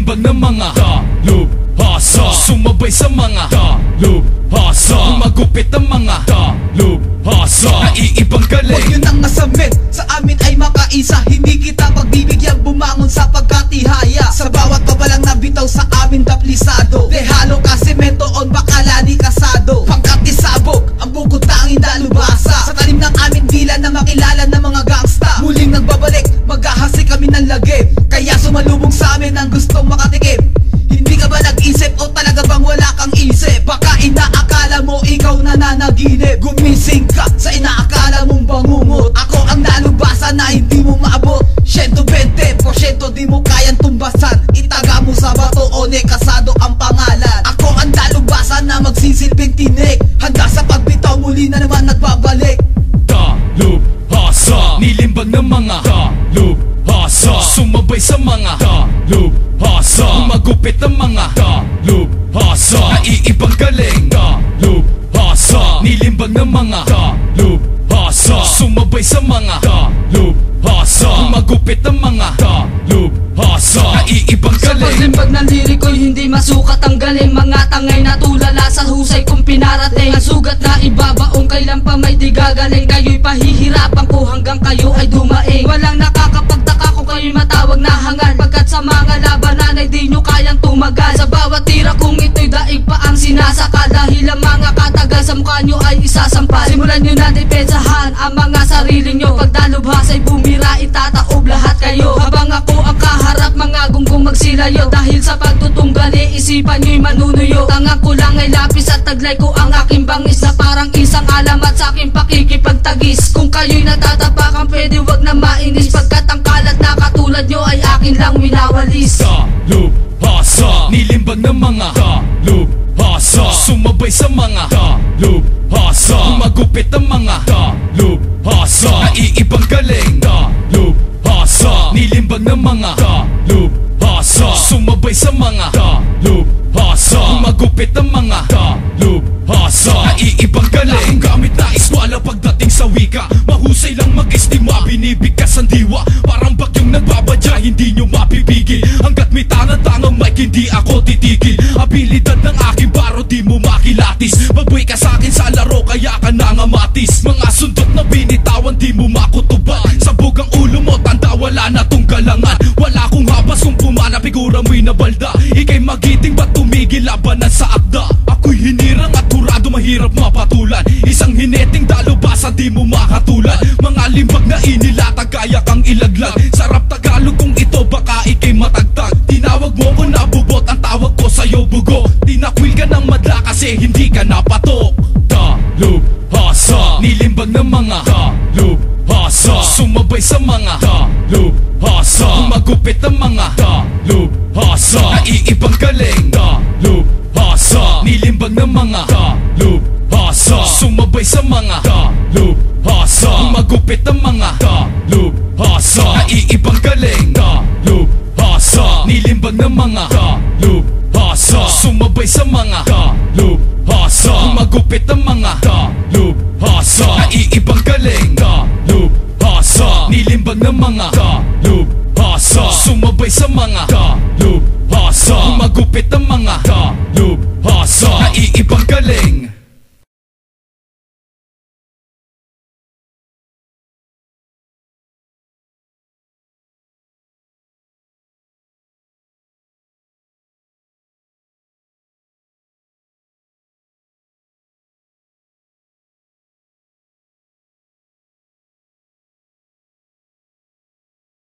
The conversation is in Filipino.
nilimbang ng mga dalubhasa, sumabay sa mga dalubhasa, magupit ang mga dalubhasa, naiibang galing. Huwag yun ang masamit, sa amin ay makaisa. Hindi kita pagbibigyan bumangon sa pagkatihaya. Sa bawat pabalang nabitaw sa amin daplisado, dehalo ka semento on bakala di kasado. Pangkatisabog, ang bukod tanging dalubhasa. Sa talim ng amin dila na makilala ng mga gangsta. Muling nagbabalik, maghahasi kami ng lagim. Kaya sumalubong sa amin ang gustong makatikim. Hindi ka ba nag-isip o talaga bang wala kang isip? Baka inaakala mo ikaw nananaginip. Gumising ka sa inaakala mong bangungot. Ako ang dalubhasa na hindi mo maabot. 120% di mo kayang tumbasan. Itaga mo sa bato o nekasado ang pangalan. Ako ang dalubhasa na magsisilbing tinik. Handa sa pagbitaw, muli na naman nagbabalik. Dalubhasa, nilimbang ng mga dalubhasa, sumabay sa mga dalubhasa, magupit ang mga dalubhasa, naiibang galing. Dalubhasa, nilimbang ng mga dalubhasa, sumabay sa mga dalubhasa, magupit ang mga dalubhasa, naiibang galing. Sa paglimbag ng liriko'y hindi masukat ang galing. Mga tangay na tulala sa husay kung pinarating. Ang sugat na ibabaong kailan pa may di gagaling. Kayo'y pahihirapan ko hanggang kayo ay dumaing. Walang nakakapagtaka kung kayo'y matawag na hangal, pagkat sa mga labanan ay di nyo kayang tumagal. Sa bawat tira kung ito'y daig pa ang sinasaka, dahil ang mga katagal sa mukha nyo ay isasampal. Simulan nyo na depensahan ang mga sarili nyo. Pag dalubhasa'y bumira, itataob lahat kayo. Habang ako ang kaharap, mga gunggong magsilayo. Dahil sa pagtutunggali, isipan nyo'y manunuyo. Tangang ko lang ay lapis at taglay ko ang aking bangis, na parang isang alamat sa aking pakikipagtagis. Kung kayo'y natatapakan, pwede wag na mainis, pagkat ang kalat na katulad nyo ay akin lang winawalis. Dalubhasa, nilimbang ng mga dalubhasa, sumabay sa mga dalubhasa, magupit ang mga dalubhasa, naiibang galing. Dalubhasa, nilimbang ng mga dalubhasa, sumabay sa mga dalubhasa, magupit ang mga dalubhasa, naiibang galing. Gamit na iswala pagdating sa wika, mahusay lang mag-estima, binibigkas ang diwa. Parang bagyong nagbabadya, hindi nyo mapipigil. Hanggat may tangang mic, hindi ako titigil. Abilidad ng aking baro, di mo makilatis. Magbuhay ka sa'kin sa laro, kaya ka nangamatis. Mga sundot na binitawan, di mo makutuban. Sabog ang ulo mo, tanda, wala na tong galangan. Wala kong habas kung pumana, figura mo'y nabalda. Ika'y magiting, ba't tumigil labanan sa akda? Ako'y hinirang at kurado, mahirap mapatulan. Isang hineting dalubhasa, di mo makatulan. Mga limbag na inilatag, kaya kang ilaglag. Sarap Tagalog kung ito, baka ika'y matagtag. Tinawag mo ko nabubot, ang tawag ko sa'yo bugo. Tinakwil ka ng madla kasi hindi ka napatok. Dalubhasa, nilimbang ng mga dalubhasa, sumabay sa mga dalubhasa, magupit ang mga dalubhasa, naiibang galing. Dalubhasa, nilimbang ng mga dalubhasa, sumabay sa mga dalubhasa, magupit ang mga dalubhasa, naiibang galing. Dalubhasa, nilimbang ng mga dalubhasa, sumabay sa mga dalubhasa, magupit ang mga dalubhasa, naiibang galing. Dalubhasa, nilimbang ng mga